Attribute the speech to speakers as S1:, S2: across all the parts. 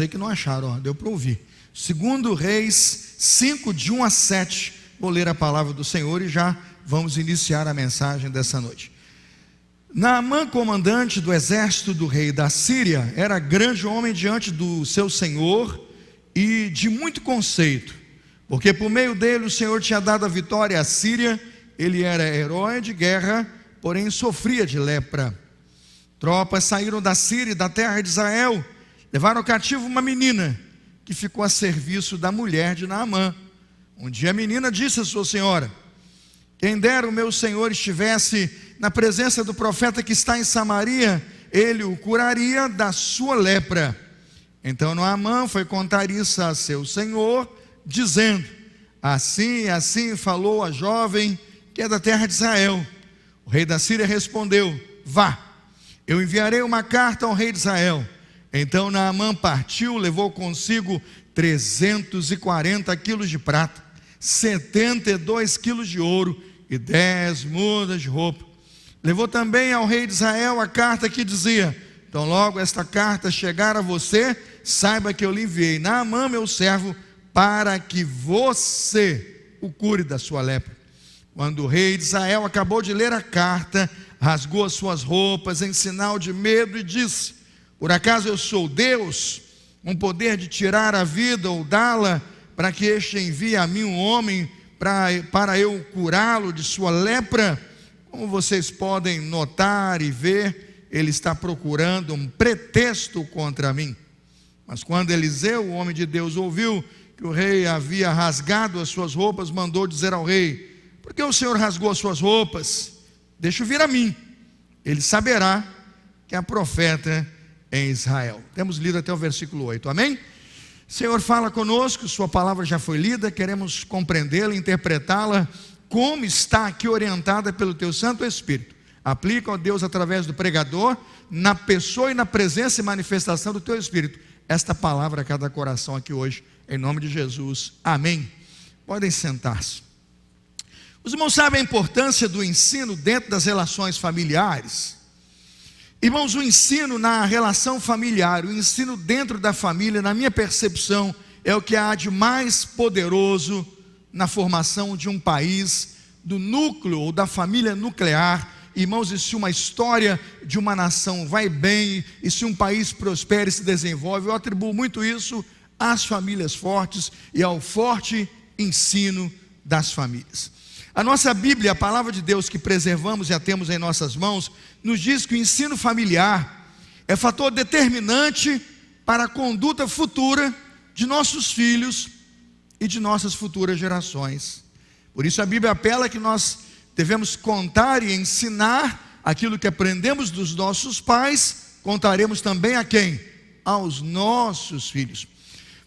S1: aí que não acharam, ó, deu para ouvir. 2 Reis 5, de 1 a 7. Vou ler a palavra do Senhor e já vamos iniciar a mensagem dessa noite. Naamã, comandante do exército do rei da Síria, era grande homem diante do seu senhor e de muito conceito, porque por meio dele o Senhor tinha dado a vitória à Síria. Ele era herói de guerra, porém sofria de lepra. Tropas saíram da Síria e da terra de Israel, levaram cativo uma menina que ficou a serviço da mulher de Naamã. Um dia a menina disse à sua senhora: quem dera o meu senhor estivesse na presença do profeta que está em Samaria, ele o curaria da sua lepra. Então Naamã foi contar isso a seu senhor, dizendo: assim e assim falou a jovem que é da terra de Israel. O rei da Síria respondeu: vá, eu enviarei uma carta ao rei de Israel. Então Naamã partiu, levou consigo 340 quilos de prata, 72 quilos de ouro e 10 mudas de roupa. Levou também ao rei de Israel a carta que dizia: então logo esta carta chegar a você, saiba que eu lhe enviei Naamã, meu servo, para que você o cure da sua lepra. Quando o rei de Israel acabou de ler a carta, rasgou as suas roupas em sinal de medo e disse: por acaso eu sou Deus, com poder de tirar a vida ou dá-la, para que este envie a mim um homem para eu curá-lo de sua lepra? Como vocês podem notar e ver, ele está procurando um pretexto contra mim. Mas quando Eliseu, o homem de Deus, ouviu que o rei havia rasgado as suas roupas, mandou dizer ao rei: por que o Senhor rasgou as suas roupas? Deixa-o vir a mim, ele saberá que há profeta em Israel. Temos lido até o versículo 8, amém? Senhor, fala conosco, sua palavra já foi lida, queremos compreendê-la, interpretá-la, como está aqui orientada pelo teu Santo Espírito. Aplica, ó Deus, através do pregador, na pessoa e na presença e manifestação do teu Espírito, esta palavra a cada coração aqui hoje, em nome de Jesus, amém. Podem sentar-se. Os irmãos sabem a importância do ensino dentro das relações familiares. Irmãos, o ensino na relação familiar, o ensino dentro da família, na minha percepção, é o que há de mais poderoso na formação de um país, do núcleo ou da família nuclear. Irmãos, e se uma história de uma nação vai bem, e se um país prospera e se desenvolve, eu atribuo muito isso às famílias fortes e ao forte ensino das famílias. A nossa Bíblia, a palavra de Deus que preservamos e a temos em nossas mãos, nos diz que o ensino familiar é fator determinante para a conduta futura de nossos filhos e de nossas futuras gerações. Por isso a Bíblia apela que nós devemos contar e ensinar aquilo que aprendemos dos nossos pais, contaremos também a quem? Aos nossos filhos.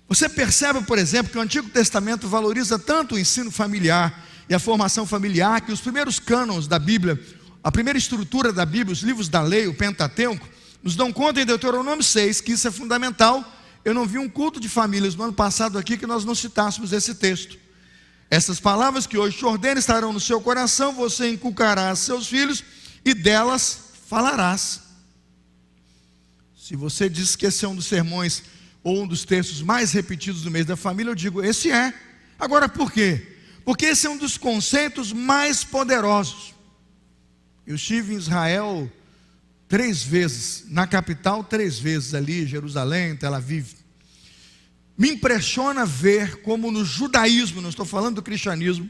S1: Você percebe, por exemplo, que o Antigo Testamento valoriza tanto o ensino familiar e a formação familiar, que os primeiros cânones da Bíblia, a primeira estrutura da Bíblia, os livros da lei, o Pentateuco, nos dão conta em Deuteronômio 6, que isso é fundamental. Eu não vi um culto de famílias no ano passado aqui que nós não citássemos esse texto. Essas palavras que hoje te ordeno estarão no seu coração, você inculcará a seus filhos e delas falarás. Se você diz que esse é um dos sermões ou um dos textos mais repetidos do mês da família, eu digo, esse é. Agora por quê? Porque esse é um dos conceitos mais poderosos. Eu estive em Israel 3 vezes, na capital 3 vezes ali, Jerusalém, Tel Aviv. Me impressiona ver como no judaísmo, não estou falando do cristianismo,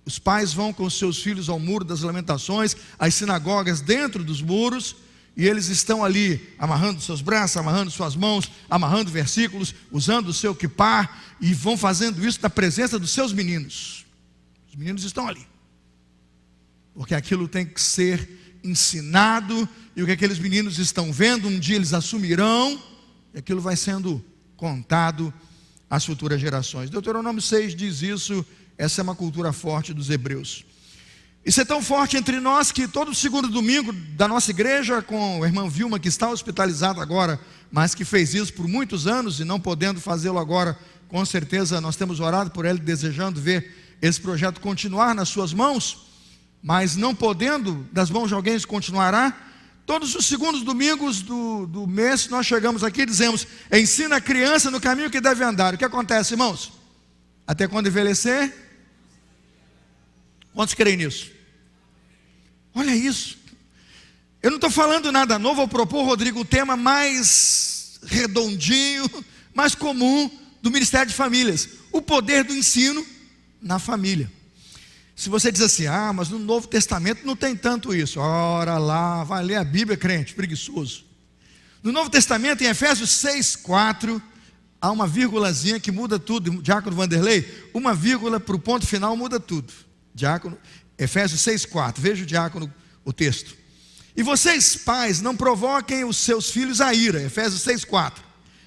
S1: os pais vão com seus filhos ao muro das lamentações, às sinagogas dentro dos muros, e eles estão ali amarrando seus braços, amarrando suas mãos, amarrando versículos, usando o seu quipá, e vão fazendo isso na presença dos seus meninos. Os meninos estão ali, porque aquilo tem que ser ensinado, e o que aqueles meninos estão vendo, um dia eles assumirão, e aquilo vai sendo contado às futuras gerações. Deuteronômio 6 diz isso. Essa é uma cultura forte dos hebreus. Isso é tão forte entre nós que todo segundo domingo da nossa igreja, com a irmã Vilma, que está hospitalizada agora, mas que fez isso por muitos anos e não podendo fazê-lo agora, com certeza nós temos orado por ela, desejando ver esse projeto continuar nas suas mãos, mas não podendo, das mãos de alguém continuará. Todos os segundos domingos do mês, nós chegamos aqui e dizemos: ensina a criança no caminho que deve andar. O que acontece, irmãos? Até quando envelhecer? Quantos creem nisso? Olha isso. Eu não estou falando nada novo ao propor, Rodrigo, o tema mais redondinho, mais comum do Ministério de Famílias: o poder do ensino na família. Se você diz assim: mas no Novo Testamento não tem tanto isso. Ora lá, vai ler a Bíblia, crente, preguiçoso. No Novo Testamento, em Efésios 6:4, há uma vírgulazinha que muda tudo. Diácono Vanderlei, uma vírgula para o ponto final muda tudo. Diácono, Efésios 6:4, veja o diácono, o texto. E vocês, pais, não provoquem os seus filhos a ira, Efésios 6:4,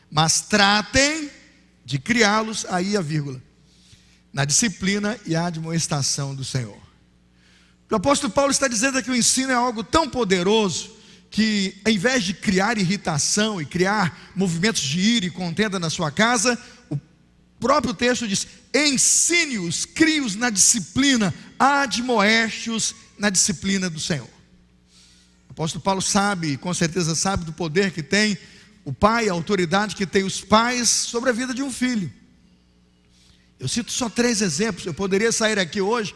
S1: mas tratem de criá-los, aí a vírgula, na disciplina e admoestação do Senhor. O apóstolo Paulo está dizendo que o ensino é algo tão poderoso que, ao invés de criar irritação e criar movimentos de ira e contenda na sua casa, o próprio texto diz: ensine-os, crie-os na disciplina, admoeste-os na disciplina do Senhor. O apóstolo Paulo sabe, com certeza sabe, do poder que tem o pai, a autoridade que tem os pais sobre a vida de um filho. Eu cito só 3 exemplos. Eu poderia sair aqui hoje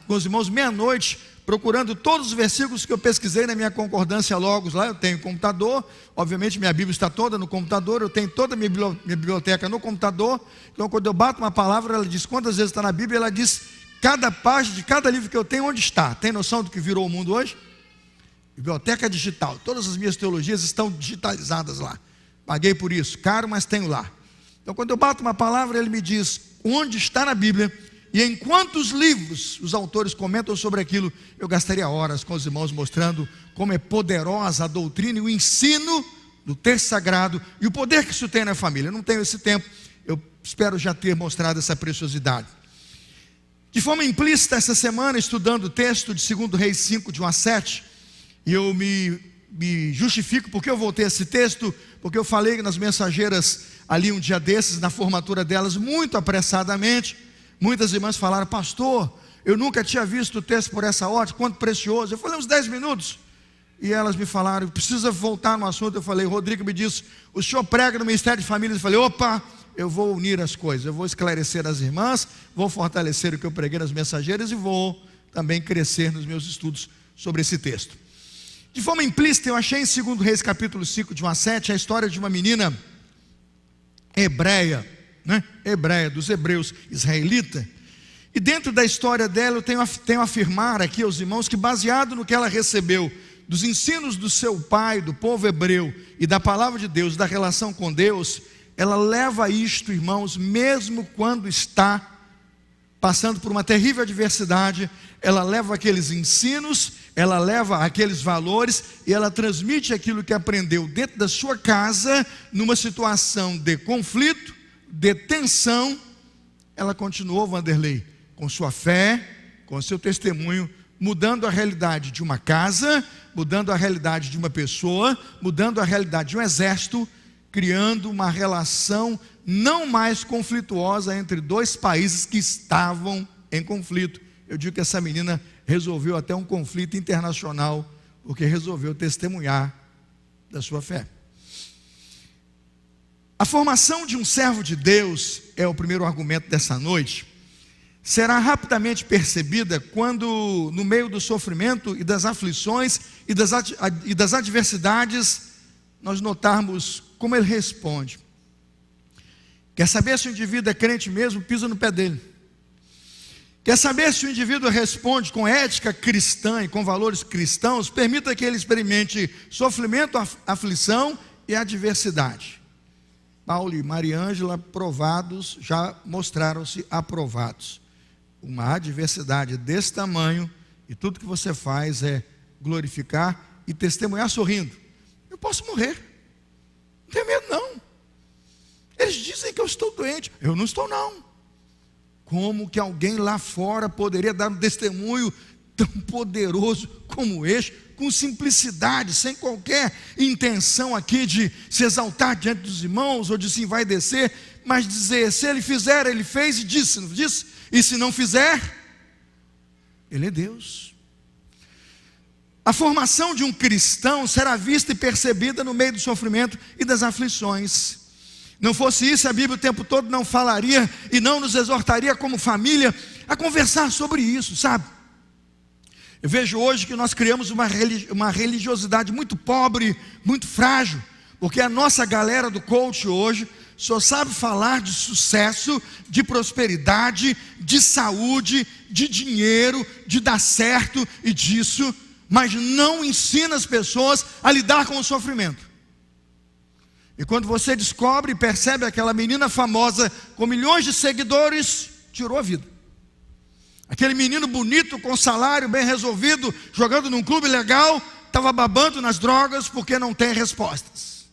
S1: com os irmãos meia-noite, procurando todos os versículos que eu pesquisei na minha concordância Logos lá. Eu tenho computador, obviamente minha Bíblia está toda no computador, eu tenho toda a minha biblioteca no computador. Então quando eu bato uma palavra, ela diz quantas vezes está na Bíblia, ela diz cada página de cada livro que eu tenho, onde está. Tem noção do que virou o mundo hoje? Biblioteca digital, todas as minhas teologias estão digitalizadas lá. Paguei por isso, caro, mas tenho lá. Então quando eu bato uma palavra, ele me diz onde está na Bíblia e em quantos livros os autores comentam sobre aquilo. Eu gastaria horas com os irmãos mostrando como é poderosa a doutrina e o ensino do texto sagrado e o poder que isso tem na família. Eu não tenho esse tempo, eu espero já ter mostrado essa preciosidade. De forma implícita, essa semana, estudando o texto de 2 Reis 5, de 1 a 7, e eu me justifico porque eu voltei a esse texto, porque eu falei nas mensageiras ali um dia desses, na formatura delas, muito apressadamente. Muitas irmãs falaram: pastor, eu nunca tinha visto o texto por essa ótica, quanto precioso. Eu falei uns 10 minutos, e elas me falaram: precisa voltar no assunto. Eu falei: Rodrigo me disse, o senhor prega no Ministério de Famílias. Eu falei: opa, eu vou unir as coisas, eu vou esclarecer as irmãs, vou fortalecer o que eu preguei nas mensageiras, e vou também crescer nos meus estudos sobre esse texto. De forma implícita, eu achei em 2 Reis capítulo 5, de 1 a 7, a história de uma menina hebreia, hebreia, dos hebreus, israelita. E dentro da história dela eu tenho a afirmar aqui aos irmãos que, baseado no que ela recebeu dos ensinos do seu pai, do povo hebreu, e da palavra de Deus, da relação com Deus, ela leva isto, irmãos, mesmo quando está passando por uma terrível adversidade, ela leva aqueles ensinos, ela leva aqueles valores e ela transmite aquilo que aprendeu dentro da sua casa, numa situação de conflito, de tensão. Ela continuou, Vanderlei, com sua fé, com seu testemunho, mudando a realidade de uma casa, mudando a realidade de uma pessoa, mudando a realidade de um exército, criando uma relação não mais conflituosa entre 2 países que estavam em conflito. Eu digo que essa menina resolveu até um conflito internacional, porque resolveu testemunhar da sua fé. A formação de um servo de Deus, é o primeiro argumento dessa noite, será rapidamente percebida quando, no meio do sofrimento e das aflições e das adversidades, nós notarmos como ele responde. Quer saber se o indivíduo é crente mesmo? Pisa no pé dele. Quer saber se o indivíduo responde com ética cristã e com valores cristãos? Permita que ele experimente sofrimento, aflição e adversidade. Paulo e Maria Ângela, provados, já mostraram-se aprovados. Uma adversidade desse tamanho, e tudo que você faz é glorificar e testemunhar sorrindo. Eu posso morrer, não tenho medo não. Eles dizem que eu estou doente, eu não estou não. Como que alguém lá fora poderia dar um testemunho tão poderoso como este, com simplicidade, sem qualquer intenção aqui de se exaltar diante dos irmãos, ou de se envaidecer, mas dizer: se ele fizer, ele fez e disse, não disse? E se não fizer, ele é Deus. A formação de um cristão será vista e percebida no meio do sofrimento e das aflições. Não fosse isso, a Bíblia o tempo todo não falaria e não nos exortaria como família a conversar sobre isso, sabe? Eu vejo hoje que nós criamos uma religiosidade muito pobre, muito frágil, porque a nossa galera do coach hoje só sabe falar de sucesso, de prosperidade, de saúde, de dinheiro, de dar certo e disso, mas não ensina as pessoas a lidar com o sofrimento. E quando você descobre e percebe aquela menina famosa com milhões de seguidores, tirou a vida. Aquele menino bonito, com salário bem resolvido, jogando num clube legal, estava babando nas drogas porque não tem respostas.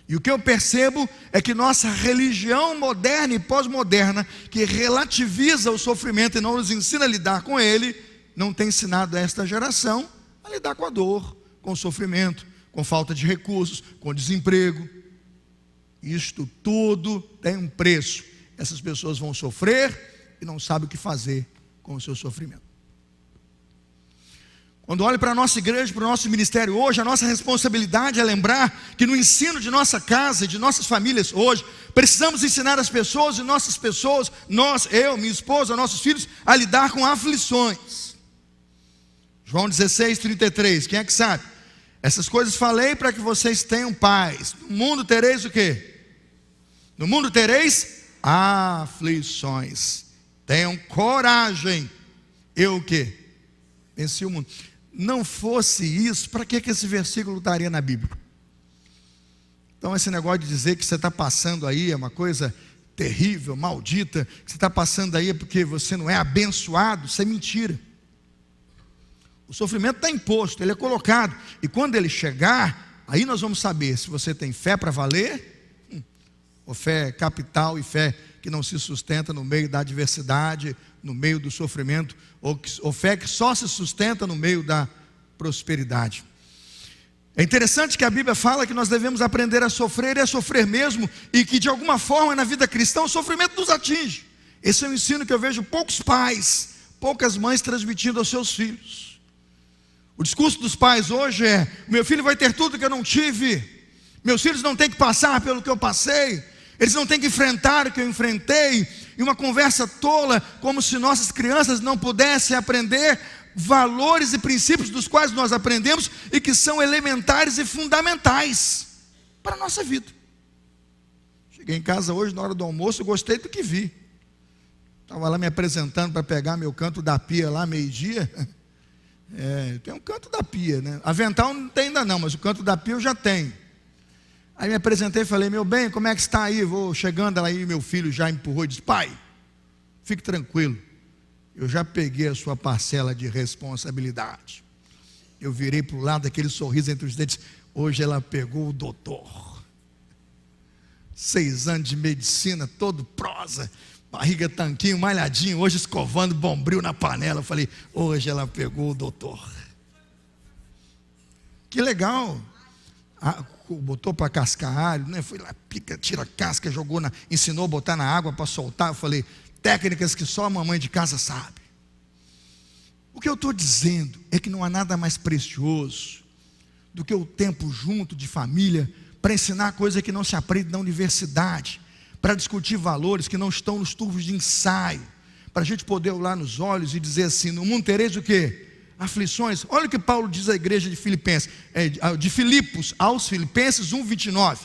S1: E o que eu percebo é que nossa religião moderna e pós-moderna, que relativiza o sofrimento e não nos ensina a lidar com ele, não tem ensinado a esta geração a lidar com a dor, com o sofrimento, com falta de recursos, com desemprego. Isto tudo tem um preço. Essas pessoas vão sofrer e não sabem o que fazer com o seu sofrimento. Quando olho para a nossa igreja, para o nosso ministério hoje, a nossa responsabilidade é lembrar que no ensino de nossa casa e de nossas famílias hoje, precisamos ensinar as pessoas e nossas pessoas, nós, eu, minha esposa, nossos filhos, a lidar com aflições. João 16:33, quem é que sabe? Essas coisas falei para que vocês tenham paz. No mundo tereis o quê? No mundo tereis aflições. Tenham coragem. Eu o quê? Venci o mundo. Não fosse isso, para que esse versículo estaria na Bíblia? Então esse negócio de dizer que você está passando aí é uma coisa terrível, maldita, que você está passando aí é porque você não é abençoado, isso é mentira. O sofrimento está imposto, ele é colocado, e quando ele chegar, aí nós vamos saber se você tem fé para valer, ou fé capital e fé que não se sustenta no meio da adversidade, no meio do sofrimento, ou fé que só se sustenta no meio da prosperidade. É interessante que a Bíblia fala que nós devemos aprender a sofrer e a sofrer mesmo, e que de alguma forma na vida cristã o sofrimento nos atinge. Esse é um ensino que eu vejo poucos pais, poucas mães transmitindo aos seus filhos. O discurso dos pais hoje é: meu filho vai ter tudo que eu não tive, meus filhos não têm que passar pelo que eu passei, eles não têm que enfrentar o que eu enfrentei, e uma conversa tola, como se nossas crianças não pudessem aprender valores e princípios dos quais nós aprendemos e que são elementares e fundamentais para a nossa vida. Cheguei em casa hoje na hora do almoço e gostei do que vi. Estava lá me apresentando para pegar meu canto da pia lá, meio-dia. Tem um canto da pia, né? Avental não tem ainda não, mas o canto da pia eu já tenho. Aí me apresentei e falei: meu bem, como é que está aí? Vou chegando aí, meu filho já empurrou e disse: pai, fique tranquilo, eu já peguei a sua parcela de responsabilidade. Eu virei para o lado, aquele sorriso entre os dentes. Hoje ela pegou o doutor, 6 anos de medicina, todo prosa, barriga tanquinho, malhadinho, hoje escovando bombril na panela. Eu falei: hoje ela pegou o doutor. Que legal. Botou para cascar alho, né? Foi lá, pica, tira a casca, ensinou a botar na água para soltar. Eu falei: técnicas que só a mamãe de casa sabe. O que eu estou dizendo é que não há nada mais precioso do que o tempo junto de família, para ensinar coisa que não se aprende na universidade, para discutir valores que não estão nos turvos de ensaio, para a gente poder olhar nos olhos e dizer assim: no mundo tereis o quê? Aflições. Olha o que Paulo diz à igreja de Filipenses, de Filipos aos Filipenses 1:29.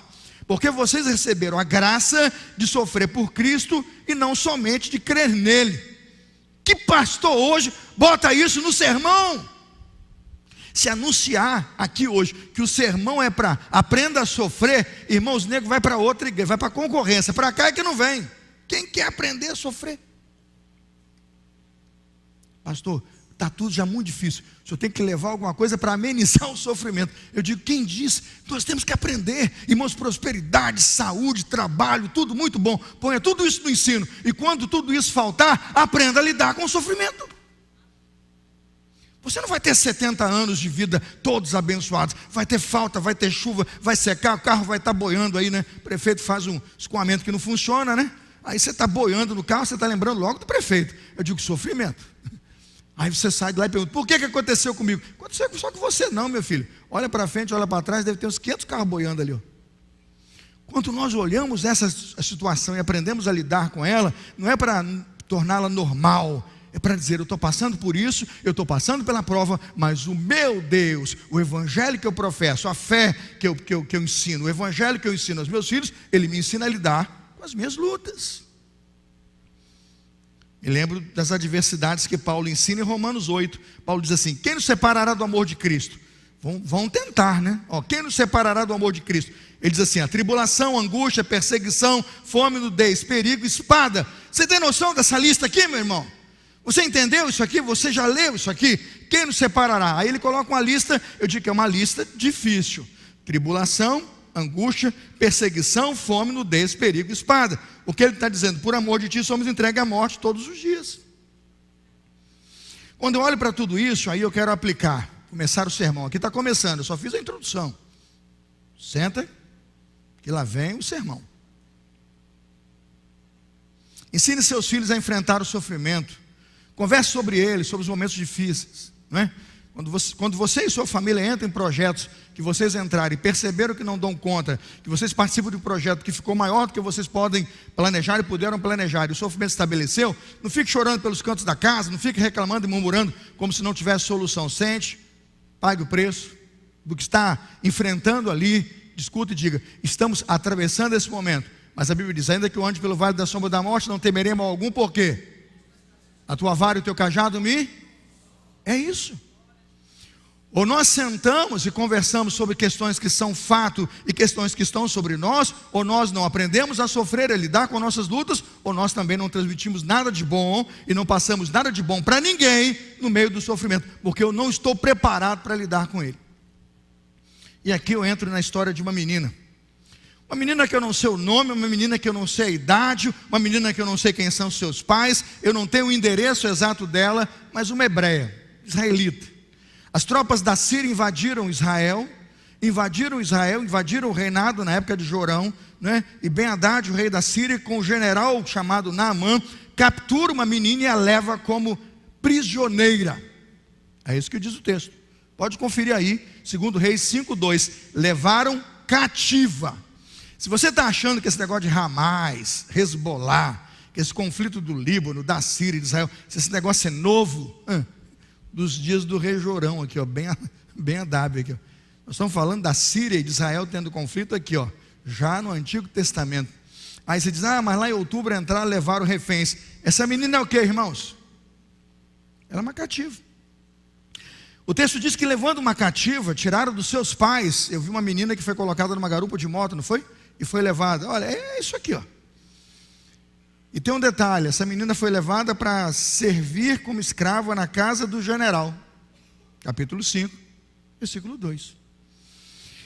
S1: Porque vocês receberam a graça de sofrer por Cristo e não somente de crer nele. Que pastor hoje bota isso no sermão? Se anunciar aqui hoje que o sermão é para aprenda a sofrer, irmãos, nego vai para outra igreja, vai para a concorrência, para cá é que não vem. Quem quer aprender a sofrer? Pastor, está tudo já muito difícil, o senhor tem que levar alguma coisa para amenizar o sofrimento. Eu digo: quem disse? Nós temos que aprender, irmãos, prosperidade, saúde, trabalho, tudo muito bom. Ponha tudo isso no ensino, e quando tudo isso faltar, aprenda a lidar com o sofrimento. Você não vai ter 70 anos de vida todos abençoados. Vai ter falta, vai ter chuva, vai secar, o carro vai estar boiando aí, né? O prefeito faz um escoamento que não funciona, né? Aí você está boiando no carro, você está lembrando logo do prefeito. Eu digo: sofrimento. Aí você sai de lá e pergunta: por que aconteceu comigo? Aconteceu só com você não, meu filho. Olha para frente, olha para trás, deve ter uns 500 carros boiando ali, ó. Quando nós olhamos essa situação e aprendemos a lidar com ela, não é para torná-la normal, é para dizer: eu estou passando por isso, eu estou passando pela prova, mas o meu Deus, o evangelho que eu professo, a fé que eu ensino, o evangelho que eu ensino aos meus filhos, ele me ensina a lidar com as minhas lutas. Me lembro das adversidades que Paulo ensina em Romanos 8. Paulo diz assim: quem nos separará do amor de Cristo? Vão tentar, né? Quem nos separará do amor de Cristo? Ele diz assim: a tribulação, angústia, perseguição, fome, nudez, perigo, espada. Você tem noção dessa lista aqui, meu irmão? Você entendeu isso aqui? Você já leu isso aqui? Quem nos separará? Aí ele coloca uma lista, eu digo que é uma lista difícil: tribulação, angústia, perseguição, fome, nudez, perigo, espada. O que ele está dizendo? Por amor de ti somos entregues à morte todos os dias. Quando eu olho para tudo isso, aí eu quero aplicar, começar o sermão. Aqui está começando, eu só fiz a introdução. Senta, que lá vem o sermão. Ensine seus filhos a enfrentar o sofrimento. Converse sobre eles, sobre os momentos difíceis, não é? Quando você e sua família entram em projetos que vocês entraram e perceberam que não dão conta, que vocês participam de um projeto que ficou maior do que vocês podem planejar e puderam planejar, e o sofrimento se estabeleceu, não fique chorando pelos cantos da casa, não fique reclamando e murmurando como se não tivesse solução. Sente, pague o preço do que está enfrentando ali, discuta e diga: estamos atravessando esse momento, mas a Bíblia diz: ainda que eu ande pelo vale da sombra da morte, não temerei mal algum, por quê? A tua vara e o teu cajado me... É isso. Ou nós sentamos e conversamos sobre questões que são fato e questões que estão sobre nós, ou nós não aprendemos a sofrer, a lidar com nossas lutas, ou nós também não transmitimos nada de bom e não passamos nada de bom para ninguém no meio do sofrimento, porque eu não estou preparado para lidar com ele. E aqui eu entro na história de uma menina que eu não sei o nome, uma menina que eu não sei a idade, uma menina que eu não sei quem são seus pais, eu não tenho o endereço exato dela, mas uma hebreia, israelita. As tropas da Síria invadiram Israel, invadiram o reinado na época de Jorão, né? E Ben-Hadad, o rei da Síria, com o general chamado Naamã, captura uma menina e a leva como prisioneira. É isso que diz o texto. Pode conferir aí, 2 Reis 5:2. Levaram cativa. Se você está achando que esse negócio de Hamas, Hezbollah, que esse conflito do Líbano, da Síria e de Israel, se esse negócio é novo, dos dias do rei Jorão aqui, ó, bem adável aqui, ó. Nós estamos falando da Síria e de Israel tendo conflito aqui, ó, já no Antigo Testamento. Aí você diz: mas lá em outubro entraram, levaram reféns. Essa menina é o que, irmãos? Ela é uma cativa. O texto diz que, levando uma cativa, tiraram dos seus pais. Eu vi uma menina que foi colocada numa garupa de moto, não foi? E foi levada. Olha, é isso aqui, ó. E tem um detalhe: essa menina foi levada para servir como escrava na casa do general. Capítulo 5, versículo 2.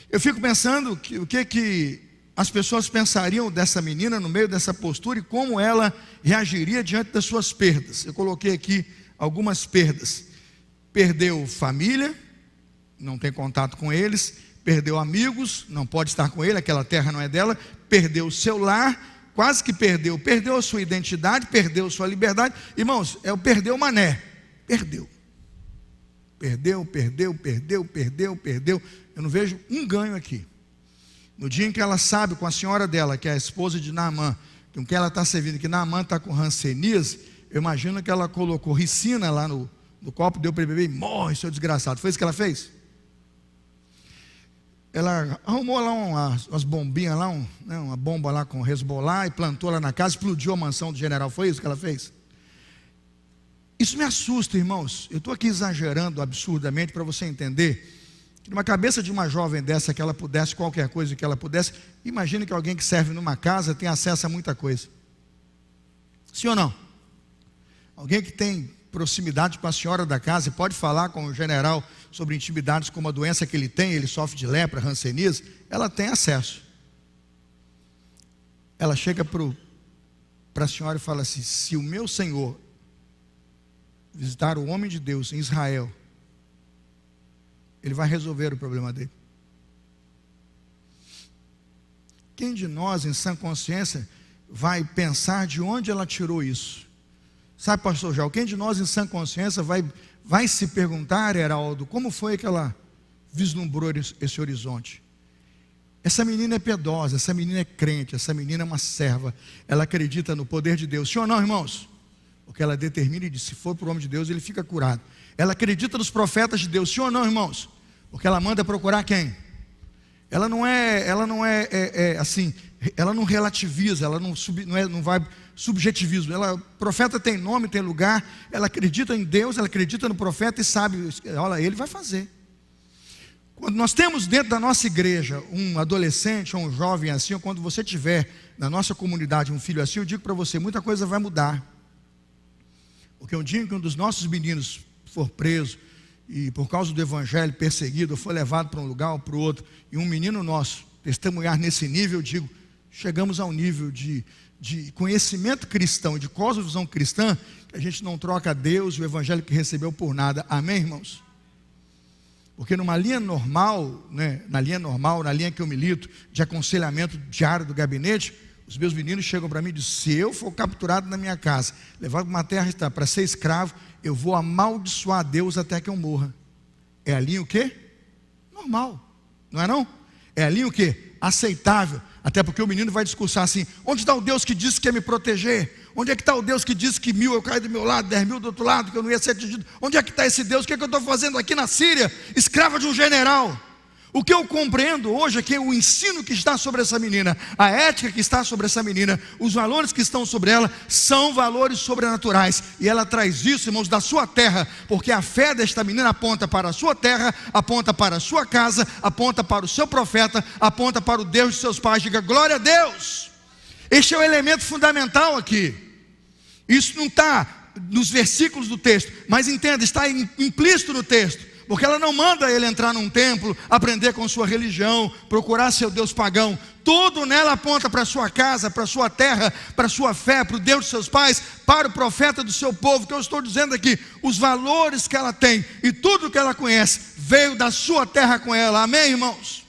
S1: Eu fico pensando o que as pessoas pensariam dessa menina no meio dessa postura e como ela reagiria diante das suas perdas. Eu coloquei aqui algumas perdas. Perdeu família, não tem contato com eles. Perdeu amigos, não pode estar com ele, aquela terra não é dela. Perdeu o seu lar. Quase que perdeu a sua identidade, perdeu a sua liberdade. Irmãos, é o perdeu o mané. Perdeu. Eu não vejo um ganho aqui. No dia em que ela sabe com a senhora dela, que é a esposa de Naamã, com quem ela está servindo, que Naamã está com hanseníase, eu imagino que ela colocou ricina lá no copo, deu para ele beber e morre, seu desgraçado. Foi isso que ela fez? Ela arrumou lá umas bombinhas lá, uma bomba lá com Hezbollah e plantou lá na casa, explodiu a mansão do general. Foi isso que ela fez? Isso me assusta, irmãos. Eu estou aqui exagerando absurdamente para você entender que numa cabeça de uma jovem dessa, que ela pudesse qualquer coisa que ela pudesse. Imagine que alguém que serve numa casa tem acesso a muita coisa. Sim ou não? Alguém que tem proximidade com a senhora da casa e pode falar com o general sobre intimidades como a doença que ele tem, ele sofre de lepra, hanseníase, ela tem acesso. Ela chega para a senhora e fala assim: se o meu Senhor visitar o homem de Deus em Israel, ele vai resolver o problema dele. Quem de nós, em sã consciência, vai pensar de onde ela tirou isso? Sabe, pastor João, quem de nós em sã consciência vai se perguntar, Heraldo, como foi que ela vislumbrou esse horizonte? Essa menina é piedosa, essa menina é crente, essa menina é uma serva, ela acredita no poder de Deus, sim ou não, irmãos? Porque ela determina e diz, se for para o homem de Deus, ele fica curado. Ela acredita nos profetas de Deus, sim ou não, irmãos? Porque ela manda procurar quem? Ela não assim, ela não relativiza, ela não vai subjetivismo. O profeta tem nome, tem lugar, ela acredita em Deus, ela acredita no profeta e sabe, olha, ele vai fazer. Quando nós temos dentro da nossa igreja um adolescente ou um jovem assim, ou quando você tiver na nossa comunidade um filho assim, eu digo para você, muita coisa vai mudar. Porque um dia que um dos nossos meninos for preso e por causa do evangelho perseguido, foi levado para um lugar ou para o outro, e um menino nosso testemunhar nesse nível, eu digo, chegamos a um nível de conhecimento cristão, de cosmovisão cristã, que a gente não troca Deus e o evangelho que recebeu por nada, amém, irmãos? Porque numa linha normal, né, na linha que eu milito, de aconselhamento diário do gabinete, os meus meninos chegam para mim e dizem, se eu for capturado na minha casa, levado para uma terra para ser escravo, eu vou amaldiçoar Deus até que eu morra. É a linha o quê? Normal, não é não? É a linha o quê? Aceitável. Até porque o menino vai discursar assim, onde está o Deus que disse que ia me proteger? Onde é que está o Deus que disse que 1000 eu caio do meu lado, 10.000 do outro lado, que eu não ia ser atingido? Onde é que está esse Deus? O que é que eu estou fazendo aqui na Síria, escrava de um general? O que eu compreendo hoje é que o ensino que está sobre essa menina, a ética que está sobre essa menina, os valores que estão sobre ela, são valores sobrenaturais. E ela traz isso, irmãos, da sua terra, porque a fé desta menina aponta para a sua terra, aponta para a sua casa, aponta para o seu profeta, aponta para o Deus de seus pais. Diga, glória a Deus! Este é o elemento fundamental aqui. Isso não está nos versículos do texto, mas entenda, está implícito no texto. Porque ela não manda ele entrar num templo, aprender com sua religião, procurar seu Deus pagão. Tudo nela aponta para a sua casa, para a sua terra, para a sua fé, para o Deus de seus pais, para o profeta do seu povo. Que eu estou dizendo aqui, os valores que ela tem e tudo que ela conhece, veio da sua terra com ela, amém, irmãos?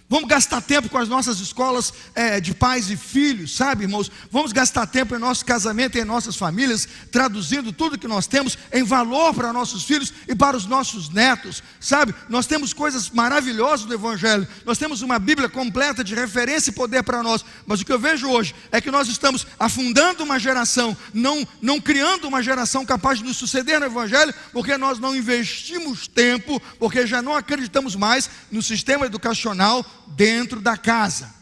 S1: Vamos gastar tempo com as nossas escolas de pais e filhos, sabe, irmãos? Vamos gastar tempo em nosso casamento e em nossas famílias, traduzindo tudo que nós temos em valor para nossos filhos e para os nossos netos, sabe? Nós temos coisas maravilhosas do evangelho, nós temos uma Bíblia completa de referência e poder para nós, mas o que eu vejo hoje é que nós estamos afundando uma geração, não criando uma geração capaz de nos suceder no evangelho, porque nós não investimos tempo, porque já não acreditamos mais no sistema educacional dentro da casa.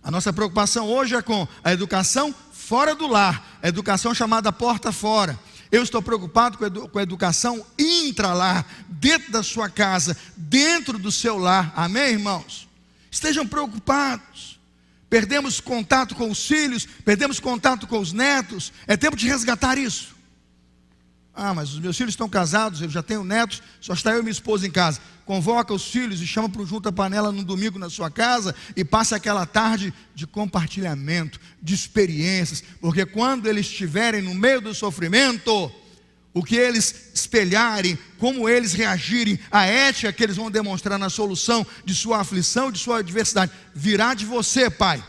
S1: A nossa preocupação hoje é com a educação fora do lar, a educação chamada porta fora. Eu estou preocupado com a educação intralar, dentro da sua casa, dentro do seu lar, amém, irmãos? Estejam preocupados. Perdemos contato com os filhos, perdemos contato com os netos, é tempo de resgatar isso. Ah, mas os meus filhos estão casados, eu já tenho netos, só está eu e minha esposa em casa. Convoca os filhos e chama para o junta panela no domingo na sua casa e passa aquela tarde de compartilhamento, de experiências, porque quando eles estiverem no meio do sofrimento, o que eles espelharem, como eles reagirem, a ética que eles vão demonstrar na solução de sua aflição, de sua adversidade, virá de você, pai.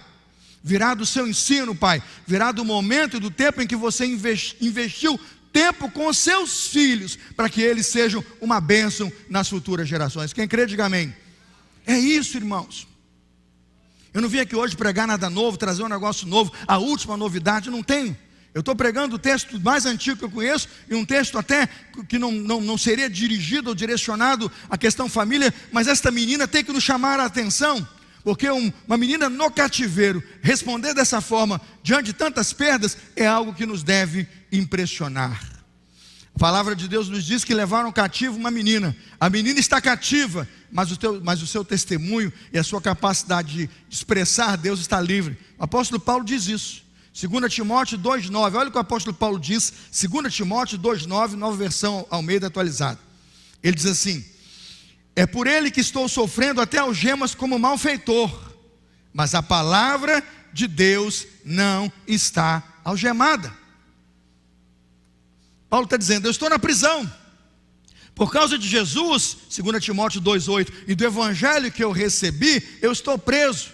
S1: Virá do seu ensino, pai. Virá do momento e do tempo em que você investiu tempo com os seus filhos, para que eles sejam uma bênção nas futuras gerações. Quem crê, diga amém. É isso, irmãos. Eu não vim aqui hoje pregar nada novo, trazer um negócio novo, a última novidade, não tenho. Eu estou pregando o texto mais antigo que eu conheço, e um texto até que não seria dirigido ou direcionado à questão família, mas esta menina tem que nos chamar a atenção, porque uma menina no cativeiro, responder dessa forma, diante de tantas perdas, é algo que nos deve impressionar. A palavra de Deus nos diz que levaram cativo uma menina. A menina está cativa, mas o seu testemunho e a sua capacidade de expressar Deus está livre. O apóstolo Paulo diz isso. 2 Timóteo 2,9, olha o que o apóstolo Paulo diz, 2 Timóteo 2,9, nova versão Almeida atualizada. Ele diz assim: é por ele que estou sofrendo até algemas como malfeitor, mas a palavra de Deus não está algemada. Paulo está dizendo, eu estou na prisão, por causa de Jesus, 2 Timóteo 2,8, e do evangelho que eu recebi, eu estou preso,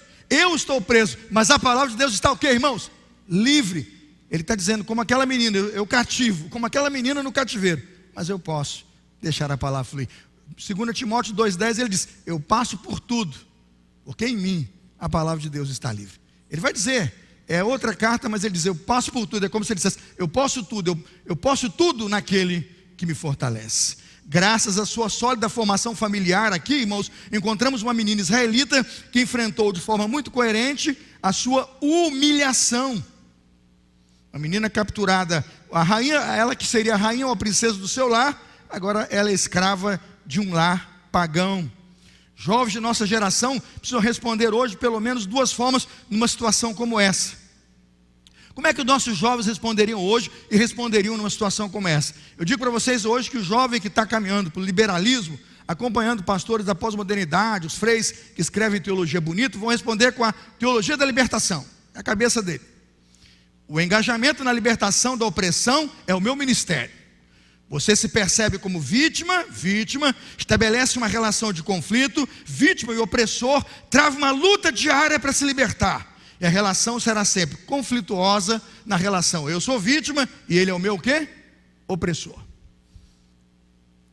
S1: mas a palavra de Deus está o quê, irmãos? Livre. Ele está dizendo, como aquela menina, eu cativo, como aquela menina no cativeiro, mas eu posso deixar a palavra fluir. 2 Timóteo 2,10 ele diz, eu passo por tudo, porque em mim a palavra de Deus está livre. Ele vai dizer, é outra carta, mas ele diz, eu passo por tudo, é como se ele dissesse, eu posso tudo, eu posso tudo naquele que me fortalece. Graças à sua sólida formação familiar aqui, irmãos, encontramos uma menina israelita que enfrentou de forma muito coerente a sua humilhação. A menina capturada, a rainha, ela que seria a rainha ou a princesa do seu lar, agora ela é escrava de um lar pagão. Jovens de nossa geração precisam responder hoje pelo menos 2 formas numa situação como essa. Como é que os nossos jovens responderiam hoje e responderiam numa situação como essa? Eu digo para vocês hoje que o jovem que está caminhando para o liberalismo, acompanhando pastores da pós-modernidade, os freis que escrevem teologia bonita, vão responder com a teologia da libertação, é a cabeça dele. O engajamento na libertação da opressão é o meu ministério. Você se percebe como vítima, estabelece uma relação de conflito, vítima e opressor, trava uma luta diária para se libertar. E a relação será sempre conflituosa na relação. Eu sou vítima e ele é o meu o quê? Opressor.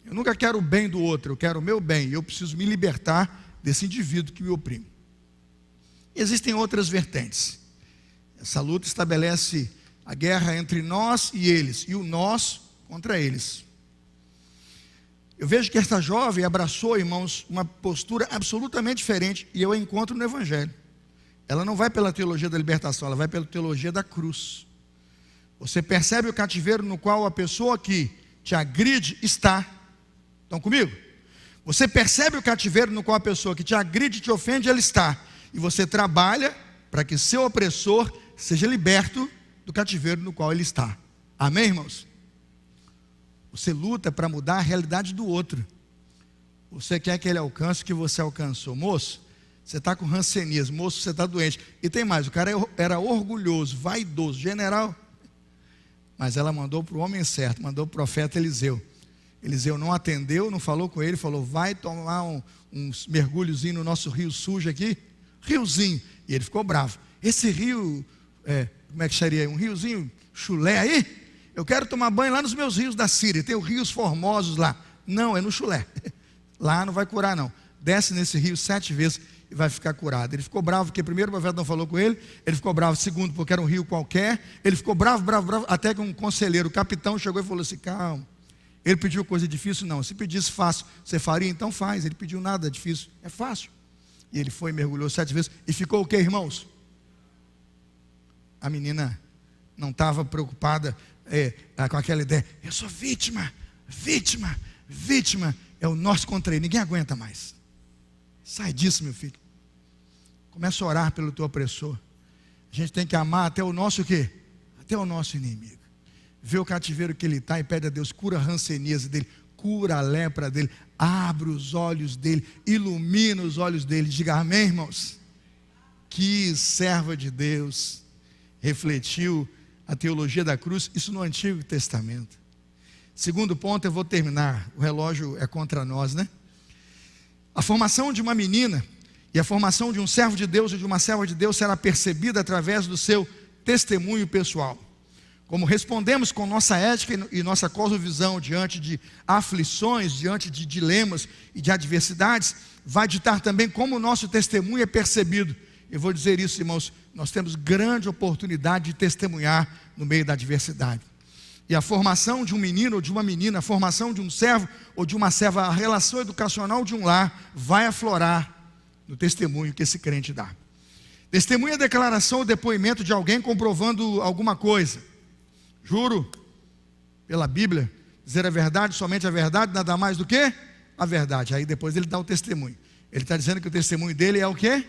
S1: Eu nunca quero o bem do outro, eu quero o meu bem. E eu preciso me libertar desse indivíduo que me oprime. E existem outras vertentes. Essa luta estabelece a guerra entre nós e eles, e o nós contra eles. Eu vejo que esta jovem abraçou, irmãos, uma postura absolutamente diferente, e eu a encontro no Evangelho. Ela não vai pela teologia da libertação, ela vai pela teologia da cruz. Você percebe o cativeiro no qual a pessoa que te agride está. Estão comigo? Você percebe o cativeiro no qual a pessoa que te agride e te ofende, ela está. E você trabalha para que seu opressor seja liberto do cativeiro no qual ele está. Amém, irmãos? Você luta para mudar a realidade do outro. Você quer que ele alcance o que você alcançou. Moço, você está com rancenismo, moço, você está doente. E tem mais, o cara era orgulhoso, vaidoso, general. Mas ela mandou para o homem certo, mandou para o profeta Eliseu. Eliseu não atendeu, não falou com ele, falou, vai tomar uns mergulhozinhos no nosso rio sujo aqui. Riozinho. E ele ficou bravo. Esse rio, como é que seria? Um riozinho chulé aí? Eu quero tomar banho lá nos meus rios da Síria. Tem os rios formosos lá. Não, é no chulé. Lá não vai curar não. Desce nesse rio 7 vezes e vai ficar curado. Ele ficou bravo porque primeiro o profeta não falou com ele. Ele ficou bravo, segundo, porque era um rio qualquer. Ele ficou bravo, até que um conselheiro, o capitão, chegou e falou assim, calma. Ele pediu coisa difícil? Não. Se pedisse fácil, você faria? Então faz. Ele pediu nada difícil. É fácil. E ele foi e mergulhou 7 vezes. E ficou o quê, irmãos? A menina não estava preocupada com aquela ideia. Eu sou vítima. É o nós contra ele. Ninguém aguenta mais. Sai disso, meu filho. Começa a orar pelo teu opressor. A gente tem que amar até o nosso o quê? Até o nosso inimigo. Vê o cativeiro que ele está e pede a Deus, cura a ranceníase dele, cura a lepra dele, abre os olhos dele, ilumina os olhos dele. Diga amém, irmãos. Que serva de Deus refletiu a teologia da cruz, isso no Antigo Testamento. Segundo ponto, eu vou terminar, o relógio é contra nós, né? A formação de uma menina e a formação de um servo de Deus e de uma serva de Deus será percebida através do seu testemunho pessoal. Como respondemos com nossa ética e nossa cosmovisão diante de aflições, diante de dilemas e de adversidades, vai ditar também como o nosso testemunho é percebido. Eu vou dizer isso, irmãos, nós temos grande oportunidade de testemunhar no meio da adversidade. E a formação de um menino ou de uma menina, a formação de um servo ou de uma serva, a relação educacional de um lar vai aflorar no testemunho que esse crente dá. Testemunho é a declaração ou depoimento de alguém comprovando alguma coisa. Juro, pela Bíblia, dizer a verdade, somente a verdade, nada mais do que a verdade. Aí depois ele dá o testemunho. Ele está dizendo que o testemunho dele é o quê?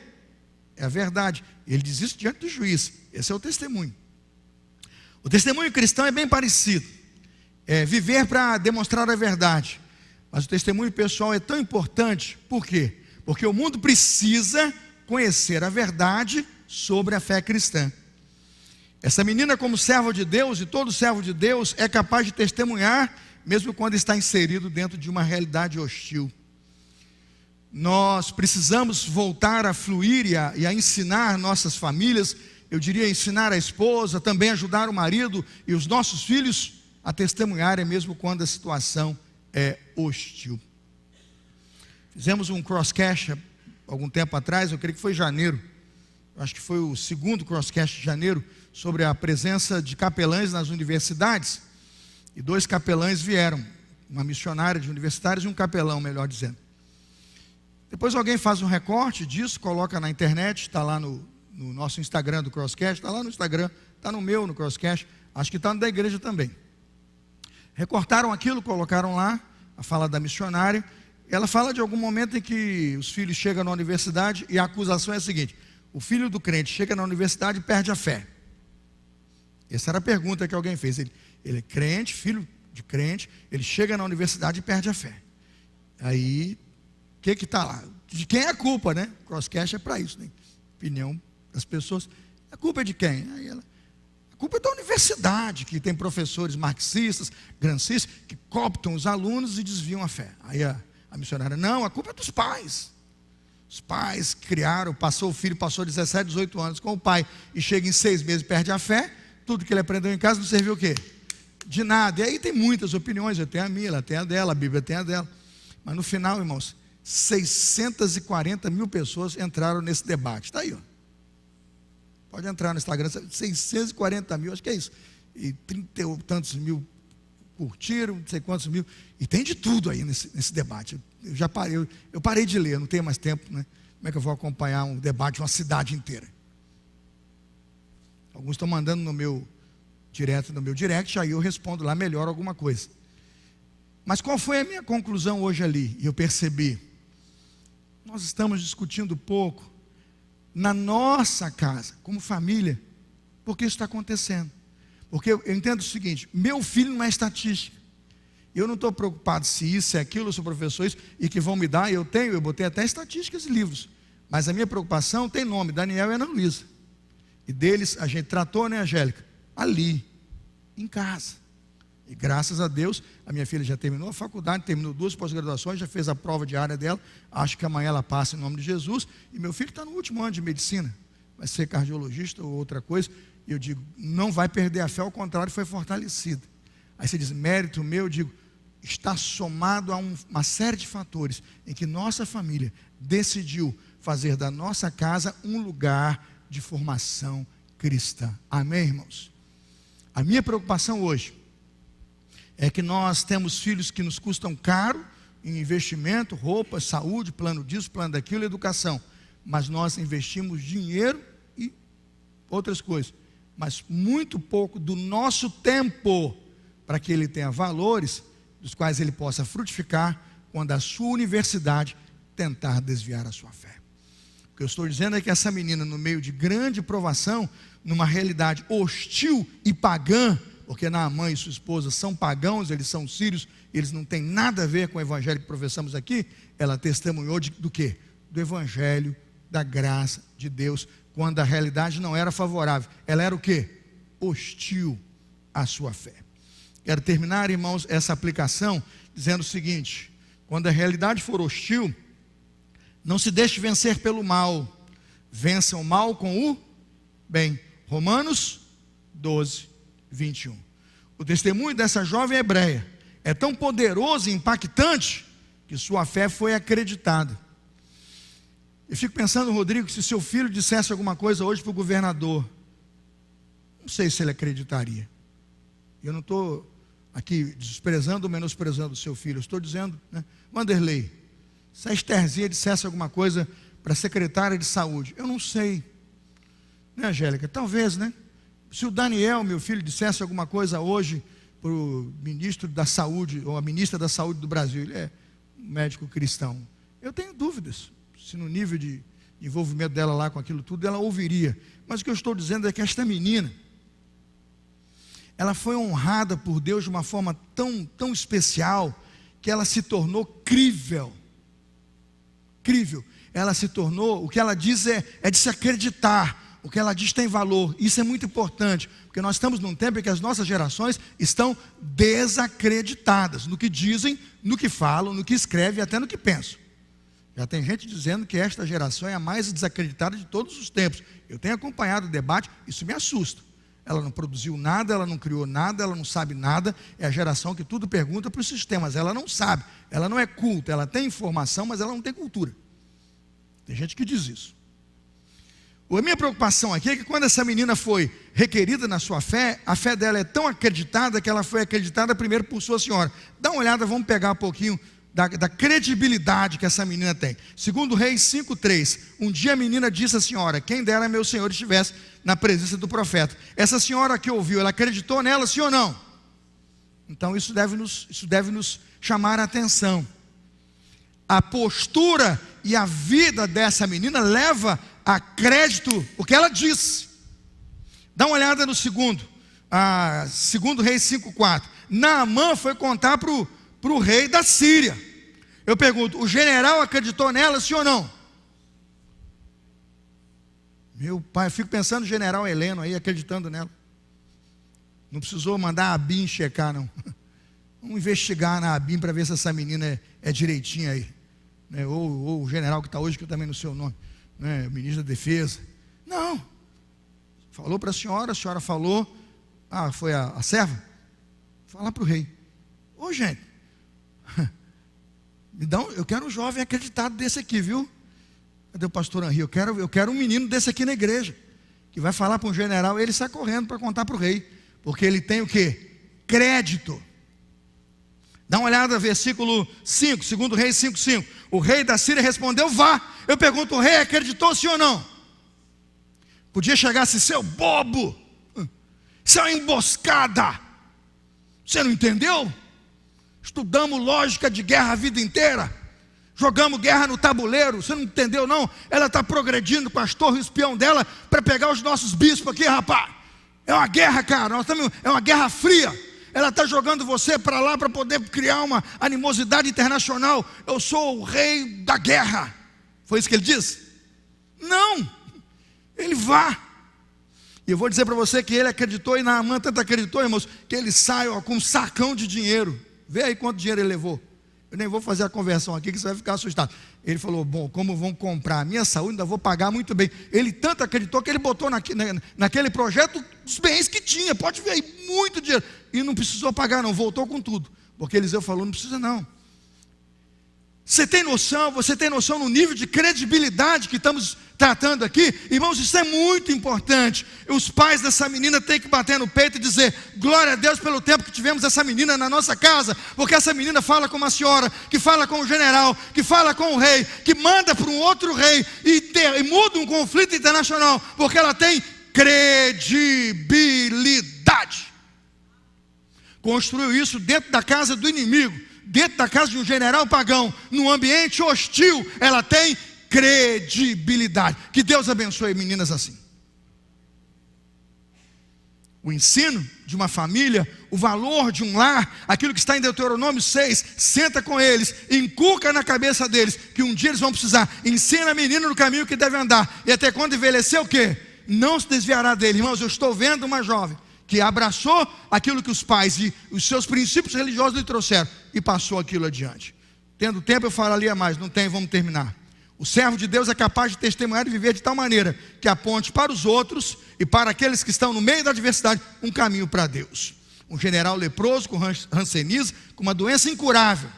S1: É a verdade. Ele diz isso diante do juiz. Esse é o testemunho. O testemunho cristão é bem parecido. É viver para demonstrar a verdade. Mas o testemunho pessoal é tão importante. Por quê? Porque o mundo precisa conhecer a verdade sobre a fé cristã. Essa menina, como serva de Deus, e todo servo de Deus, é capaz de testemunhar, mesmo quando está inserido dentro de uma realidade hostil. Nós precisamos voltar a fluir e a ensinar nossas famílias eu diria ensinar a esposa, também ajudar o marido e os nossos filhos a testemunharem mesmo quando a situação é hostil. Fizemos um crosscast algum tempo atrás, eu creio que foi em janeiro, acho que foi o segundo crosscast de janeiro, sobre a presença de capelães nas universidades, e 2 capelães vieram, uma missionária de universitários e um capelão, melhor dizendo. Depois alguém faz um recorte disso, coloca na internet, está lá no nosso Instagram do crosscast, está lá no Instagram, está no meu, no crosscast, acho que está no da igreja também. Recortaram aquilo, colocaram lá, a fala da missionária. Ela fala de algum momento em que os filhos chegam na universidade e a acusação é a seguinte: o filho do crente chega na universidade e perde a fé. Essa era a pergunta que alguém fez. Ele é crente, filho de crente, ele chega na universidade e perde a fé. Aí, o que está lá? De quem é a culpa, né? Crosscast é para isso, né? Opinião das pessoas. A culpa é de quem? Aí ela... A culpa é da universidade, que tem professores marxistas, grancistas, que cooptam os alunos e desviam a fé. Aí a missionária: não, a culpa é dos pais. Os pais criaram, o filho passou 17, 18 anos com o pai e chega em 6 meses e perde a fé. Tudo que ele aprendeu em casa não serviu o quê? De nada. E aí tem muitas opiniões, eu tenho a minha, ela tem a dela, a Bíblia tem a dela. Mas no final, irmãos, 640 mil pessoas entraram nesse debate. Está aí, ó. Pode entrar no Instagram, 640 mil, acho que é isso. E 30 e tantos mil curtiram, não sei quantos mil. E tem de tudo aí nesse debate. Eu já parei, eu parei de ler, não tenho mais tempo, né? Como é que eu vou acompanhar um debate de uma cidade inteira? Alguns estão mandando no meu direct, aí eu respondo lá melhor alguma coisa. Mas qual foi a minha conclusão hoje ali? E eu percebi, nós estamos discutindo pouco na nossa casa, como família, porque isso está acontecendo. Porque eu entendo o seguinte: meu filho não é estatística. Eu não estou preocupado se isso, é aquilo, eu sou professor, isso, e que vão me dar. Eu botei até estatísticas e livros. Mas a minha preocupação tem nome: Daniel e Ana Luísa. E deles a gente tratou, né, Angélica? Ali, em casa. E graças a Deus, a minha filha já terminou a faculdade, terminou 2 pós-graduações, já fez a prova diária dela. Acho que amanhã ela passa em nome de Jesus. E meu filho está no último ano de medicina, vai ser cardiologista ou outra coisa. E eu digo, não vai perder a fé, ao contrário, foi fortalecida. Aí você diz, mérito meu, eu digo, está somado a uma série de fatores em que nossa família decidiu fazer da nossa casa um lugar de formação cristã. Amém, irmãos? A minha preocupação hoje é que nós temos filhos que nos custam caro em investimento, roupa, saúde, plano disso, plano daquilo, educação. Mas nós investimos dinheiro e outras coisas, mas muito pouco do nosso tempo para que ele tenha valores dos quais ele possa frutificar quando a sua universidade tentar desviar a sua fé. O que eu estou dizendo é que essa menina, no meio de grande provação, numa realidade hostil e pagã, porque Naamã e sua esposa são pagãos, eles são sírios, eles não têm nada a ver com o evangelho que professamos aqui, ela testemunhou do quê? Do evangelho, da graça de Deus, quando a realidade não era favorável. Ela era o quê? Hostil à sua fé. Quero terminar, irmãos, essa aplicação dizendo o seguinte: quando a realidade for hostil, não se deixe vencer pelo mal, vença o mal com o bem. Romanos 12, 21. O testemunho dessa jovem hebreia é tão poderoso e impactante que sua fé foi acreditada. Eu fico pensando, Rodrigo, se seu filho dissesse alguma coisa hoje para o governador, não sei se ele acreditaria. Eu não estou aqui desprezando ou menosprezando o seu filho, eu estou dizendo, né? Vanderlei, se a Estherzinha dissesse alguma coisa para a secretária de saúde, eu não sei, né, Angélica? Talvez, né? Se o Daniel, meu filho, dissesse alguma coisa hoje para o ministro da saúde, ou a ministra da saúde do Brasil, ele é um médico cristão, eu tenho dúvidas se no nível de envolvimento dela lá com aquilo tudo, ela ouviria. Mas o que eu estou dizendo é que esta menina, ela foi honrada por Deus de uma forma tão especial, que ela se tornou crível. Ela se tornou, o que ela diz é de se acreditar, o que ela diz tem valor. Isso é muito importante, porque nós estamos num tempo em que as nossas gerações estão desacreditadas no que dizem, no que falam, no que escrevem e até no que pensam. Já tem gente dizendo que esta geração é a mais desacreditada de todos os tempos. Eu tenho acompanhado o debate, isso me assusta. Ela não produziu nada, ela não criou nada, ela não sabe nada. É a geração que tudo pergunta para os sistemas. Ela não sabe, ela não é culta, ela tem informação, mas ela não tem cultura. Tem gente que diz isso. A minha preocupação aqui é que quando essa menina foi requerida na sua fé, a fé dela é tão acreditada que ela foi acreditada primeiro por sua senhora. Dá uma olhada, vamos pegar um pouquinho da credibilidade que essa menina tem. Segundo Reis 5:3, um dia a menina disse à senhora: quem dera meu senhor estivesse na presença do profeta. Essa senhora que ouviu, ela acreditou nela, sim ou não? Então isso deve nos chamar a atenção. A postura e a vida dessa menina leva a crédito o que ela disse. Dá uma olhada no segundo Reis 5:4. Naamã foi contar para o rei da Síria. Eu pergunto, o general acreditou nela, sim ou não? Meu pai, eu fico pensando no general Heleno aí, acreditando nela. Não precisou mandar a ABIN checar, não. Vamos investigar na ABIN para ver se essa menina é direitinha aí, né? Ou o general que está hoje, que eu também não sei o nome, né? Ministro da Defesa. Não. Falou para a senhora falou. Foi a serva? Falar para o rei: ô gente, eu quero um jovem acreditado desse aqui, viu? Cadê o pastor Henri? Eu quero um menino desse aqui na igreja, que vai falar para um general, ele sai correndo para contar para o rei, porque ele tem o quê? Crédito. Dá uma olhada, versículo 5, segundo Reis 5:5. O rei da Síria respondeu: vá. Eu pergunto, o rei acreditou sim ou não? Podia chegar assim: seu bobo, isso é uma emboscada, você não entendeu? Estudamos lógica de guerra a vida inteira, jogamos guerra no tabuleiro, você não entendeu não? Ela está progredindo com as torres espião dela para pegar os nossos bispos aqui, rapaz. É uma guerra, cara, é uma guerra fria. Ela está jogando você para lá para poder criar uma animosidade internacional. Eu sou o rei da guerra. Foi isso que ele disse? Não, ele vá. E eu vou dizer para você que ele acreditou, e Naamã tanto acreditou, irmãos, que ele sai com um sacão de dinheiro. Vê aí quanto dinheiro ele levou. Eu nem vou fazer a conversão aqui, que você vai ficar assustado. Ele falou: bom, como vão comprar a minha saúde, ainda vou pagar muito bem. Ele tanto acreditou que ele botou naquele projeto os bens que tinha. Pode ver aí, muito dinheiro. E não precisou pagar não, voltou com tudo. Porque Eliseu falou: não precisa não. Você tem noção no nível de credibilidade que estamos tratando aqui? Irmãos, isso é muito importante. Os pais dessa menina têm que bater no peito e dizer: glória a Deus pelo tempo que tivemos essa menina na nossa casa, porque essa menina fala com uma senhora, que fala com o general, que fala com o rei, que manda para um outro rei e muda um conflito internacional, porque ela tem credibilidade. Construiu isso dentro da casa do inimigo, dentro da casa de um general pagão, num ambiente hostil. Ela tem credibilidade. Que Deus abençoe meninas assim. O ensino de uma família, o valor de um lar, aquilo que está em Deuteronômio 6, senta com eles, inculca na cabeça deles que um dia eles vão precisar. Ensina a menina no caminho que deve andar, e até quando envelhecer o quê? Não se desviará dele. Irmãos, eu estou vendo uma jovem que abraçou aquilo que os pais e os seus princípios religiosos lhe trouxeram e passou aquilo adiante. Tendo tempo eu falaria mais, não tem, vamos terminar. O servo de Deus é capaz de testemunhar e viver de tal maneira que aponte para os outros e para aqueles que estão no meio da adversidade um caminho para Deus. Um general leproso com hanseníase, com uma doença incurável,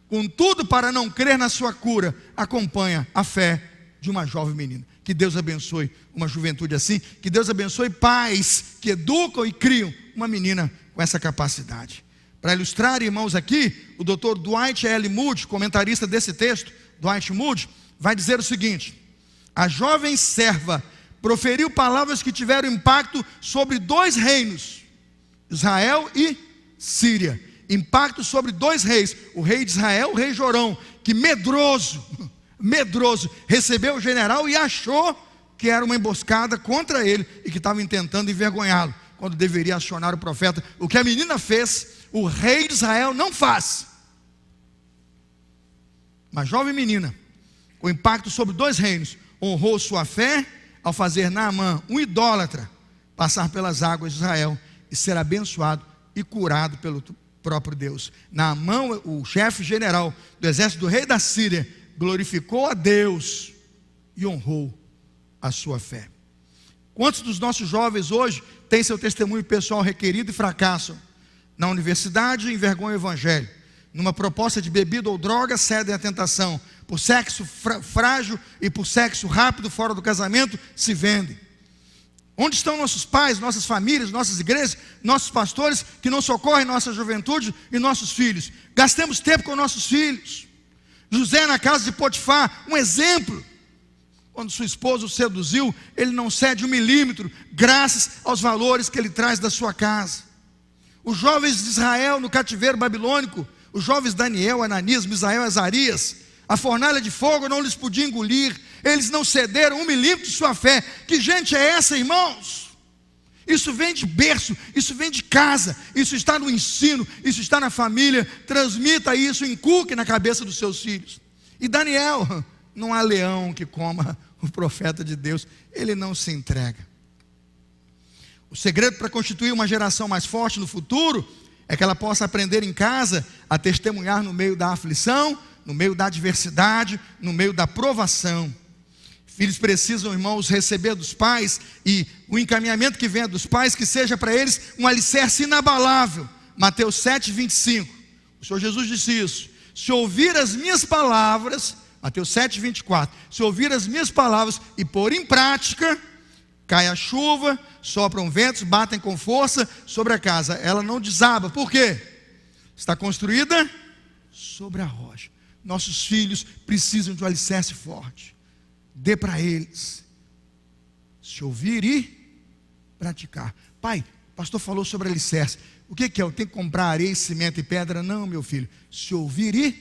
S1: com tudo para não crer na sua cura, acompanha a fé de uma jovem menina. Que Deus abençoe uma juventude assim. Que Deus abençoe pais que educam e criam uma menina com essa capacidade. Para ilustrar, irmãos, aqui, o Dr. Dwight L. Moody, comentarista desse texto, Dwight Moody, vai dizer o seguinte: a jovem serva proferiu palavras que tiveram impacto sobre dois reinos, Israel e Síria. Impacto sobre dois reis, o rei de Israel, o rei Jorão, que medroso, recebeu o general e achou que era uma emboscada contra ele e que estavam tentando envergonhá-lo, quando deveria acionar o profeta. O que a menina fez, o rei de Israel não faz. Uma jovem menina, com impacto sobre dois reinos, honrou sua fé ao fazer Naamã, um idólatra, passar pelas águas de Israel e ser abençoado e curado pelo próprio Deus. Naamã, o chefe general do exército do rei da Síria, glorificou a Deus e honrou a sua fé. Quantos dos nossos jovens hoje têm seu testemunho pessoal requerido e fracassam? Na universidade, envergonham o evangelho. Numa proposta de bebida ou droga, cedem à tentação. Por sexo frágil e por sexo rápido fora do casamento, se vendem. Onde estão nossos pais, nossas famílias, nossas igrejas, nossos pastores que não socorrem nossa juventude e nossos filhos? Gastemos tempo com nossos filhos. José na casa de Potifar, um exemplo. Quando sua esposa o seduziu, ele não cede 1 milímetro, graças aos valores que ele traz da sua casa. Os jovens de Israel no cativeiro babilônico, os jovens Daniel, Ananias, Misael, Azarias, a fornalha de fogo não lhes podia engolir, eles não cederam 1 milímetro de sua fé. Que gente é essa, irmãos? Isso vem de berço, isso vem de casa, isso está no ensino, isso está na família. Transmita isso, inculque na cabeça dos seus filhos. E Daniel, não há leão que coma o profeta de Deus, ele não se entrega. O segredo para constituir uma geração mais forte no futuro é que ela possa aprender em casa a testemunhar no meio da aflição, no meio da adversidade, no meio da provação. Filhos precisam, irmãos, receber dos pais, e o encaminhamento que venha dos pais, que seja para eles um alicerce inabalável. Mateus 7, 25. O Senhor Jesus disse isso: se ouvir as minhas palavras, Mateus 7, 24, se ouvir as minhas palavras e pôr em prática, cai a chuva, sopram ventos, batem com força sobre a casa, ela não desaba. Por quê? Está construída sobre a rocha. Nossos filhos precisam de um alicerce forte. Dê para eles. Se ouvir e praticar. Pai, o pastor falou sobre alicerce. O que é? Eu tenho que comprar areia, cimento e pedra? Não, meu filho. Se ouvir e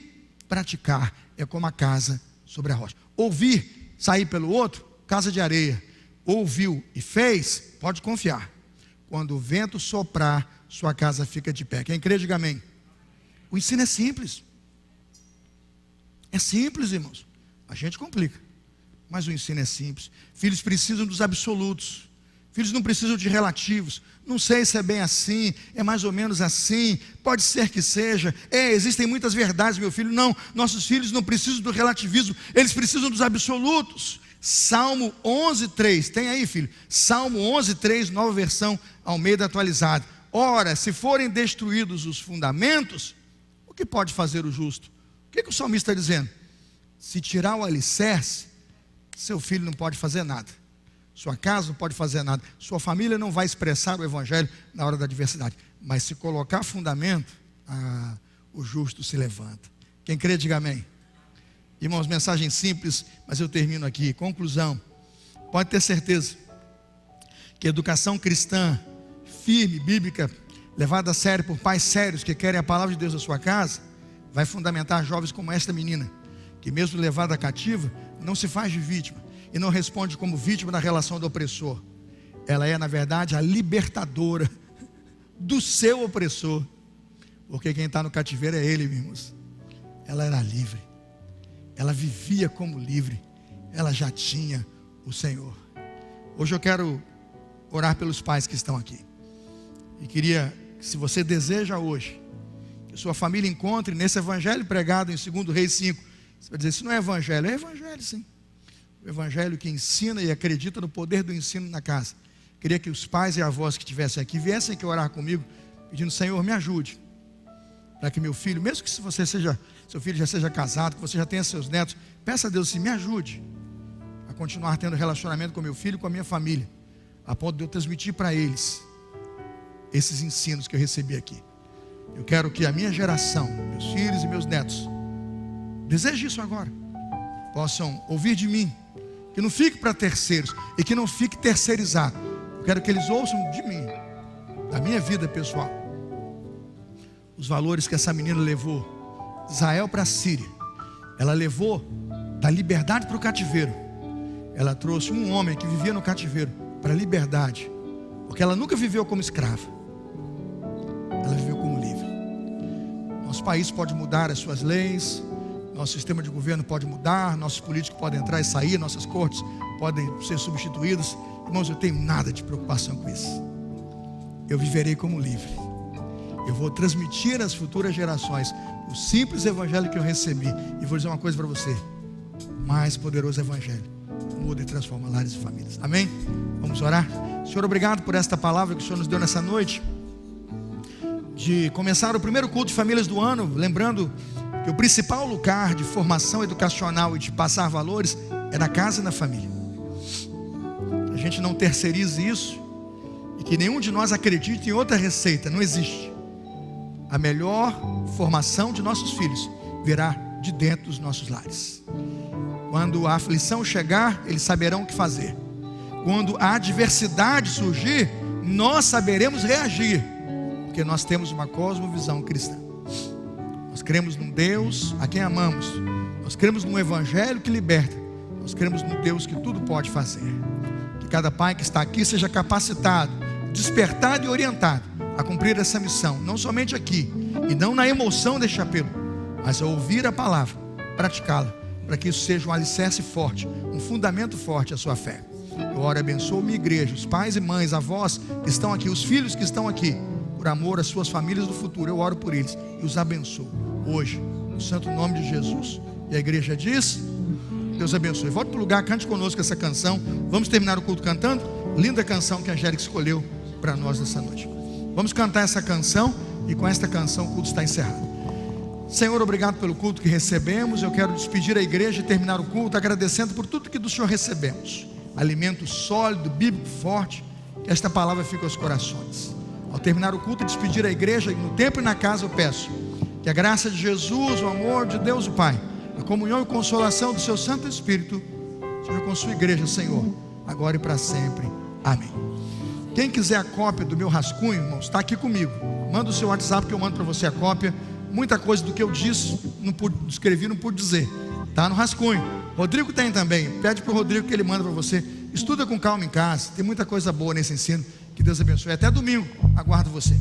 S1: praticar, é como a casa sobre a rocha. Ouvir, sair pelo outro, casa de areia. Ouviu e fez, pode confiar. Quando o vento soprar, sua casa fica de pé. Quem crê, diga amém. O ensino é simples. É simples, irmãos. A gente complica, mas o ensino é simples. Filhos precisam dos absolutos. Filhos não precisam de relativos. Não sei se é bem assim, é mais ou menos assim, pode ser que seja. Existem muitas verdades, meu filho. Não, nossos filhos não precisam do relativismo, eles precisam dos absolutos. Salmo 11:3, tem aí, filho? Salmo 11:3, nova versão Almeida atualizada. Ora, se forem destruídos os fundamentos, o que pode fazer o justo? O que o salmista está dizendo? Se tirar o alicerce, seu filho não pode fazer nada, sua casa não pode fazer nada, sua família não vai expressar o evangelho na hora da adversidade. Mas se colocar fundamento, o justo se levanta. Quem crê, diga amém. Irmãos, mensagem simples, mas eu termino aqui. Conclusão: pode ter certeza que educação cristã firme, bíblica, levada a sério por pais sérios que querem a palavra de Deus na sua casa, vai fundamentar jovens como esta menina, que mesmo levada cativa, não se faz de vítima e não responde como vítima na relação do opressor. Ela é, na verdade, a libertadora do seu opressor, porque quem está no cativeiro é ele, irmãos. Ela era livre, ela vivia como livre, ela já tinha o Senhor. Hoje eu quero orar pelos pais que estão aqui, e queria que, se você deseja hoje, que sua família encontre nesse evangelho pregado em 2 Reis 5, você vai dizer: isso não é evangelho sim, o evangelho que ensina e acredita no poder do ensino na casa. Queria que os pais e avós que estivessem aqui viessem aqui orar comigo, pedindo: Senhor, me ajude, para que meu filho, mesmo que seu filho já seja casado, que você já tenha seus netos, peça a Deus assim: me ajude a continuar tendo relacionamento com meu filho e com a minha família, a ponto de eu transmitir para eles esses ensinos que eu recebi aqui. Eu quero que a minha geração, meus filhos e meus netos, deseje isso agora, possam ouvir de mim, que não fique para terceiros e que não fique terceirizado. Eu quero que eles ouçam de mim, da minha vida pessoal, os valores que essa menina levou Israel para a Síria. Ela levou da liberdade para o cativeiro. Ela trouxe um homem que vivia no cativeiro para a liberdade, porque ela nunca viveu como escrava, ela viveu como livre. Nosso país pode mudar as suas leis, nosso sistema de governo pode mudar, nossos políticos podem entrar e sair, nossas cortes podem ser substituídas. Irmãos, eu tenho nada de preocupação com isso. Eu viverei como livre. Eu vou transmitir às futuras gerações o simples evangelho que eu recebi. E vou dizer uma coisa para você: mais poderoso Evangelho muda e transforma lares e famílias. Amém? Vamos orar? Senhor, obrigado por esta palavra que o Senhor nos deu nessa noite, de começar o primeiro culto de famílias do ano, lembrando que o principal lugar de formação educacional e de passar valores é na casa e na família. Que a gente não terceirize isso e que nenhum de nós acredite em outra receita. Não existe. A melhor formação de nossos filhos virá de dentro dos nossos lares. Quando a aflição chegar, eles saberão o que fazer. Quando a adversidade surgir, nós saberemos reagir, porque nós temos uma cosmovisão cristã. Nós cremos num Deus a quem amamos. Nós cremos num Evangelho que liberta. Nós cremos num Deus que tudo pode fazer. Que cada pai que está aqui seja capacitado, despertado e orientado a cumprir essa missão, não somente aqui, e não na emoção deste apelo, mas a ouvir a palavra, praticá-la, para que isso seja um alicerce forte, um fundamento forte à sua fé. Eu oro e abençoo minha igreja, os pais e mães, avós que estão aqui, os filhos que estão aqui, por amor às suas famílias do futuro. Eu oro por eles e os abençoo hoje, no santo nome de Jesus. E a igreja diz: Deus abençoe. Volte para o lugar, cante conosco essa canção. Vamos terminar o culto cantando. Linda canção que a Angélica escolheu para nós nessa noite. Vamos cantar essa canção, e com esta canção o culto está encerrado. Senhor, obrigado pelo culto que recebemos. Eu quero despedir a igreja e terminar o culto agradecendo por tudo que do Senhor recebemos. Alimento sólido, bíblico, forte. Que esta palavra fique aos corações. Ao terminar o culto e despedir a igreja, no tempo e na casa, eu peço que a graça de Jesus, o amor de Deus o Pai, a comunhão e consolação do seu Santo Espírito seja com sua igreja, Senhor, agora e para sempre. Amém. Quem quiser a cópia do meu rascunho, irmãos, está aqui comigo. Manda o seu WhatsApp que eu mando para você a cópia. Muita coisa do que eu disse, não pude escrever, não pude dizer. Está no rascunho. Rodrigo tem também. Pede para o Rodrigo que ele manda para você. Estuda com calma em casa. Tem muita coisa boa nesse ensino. Que Deus abençoe. Até domingo. Aguardo você.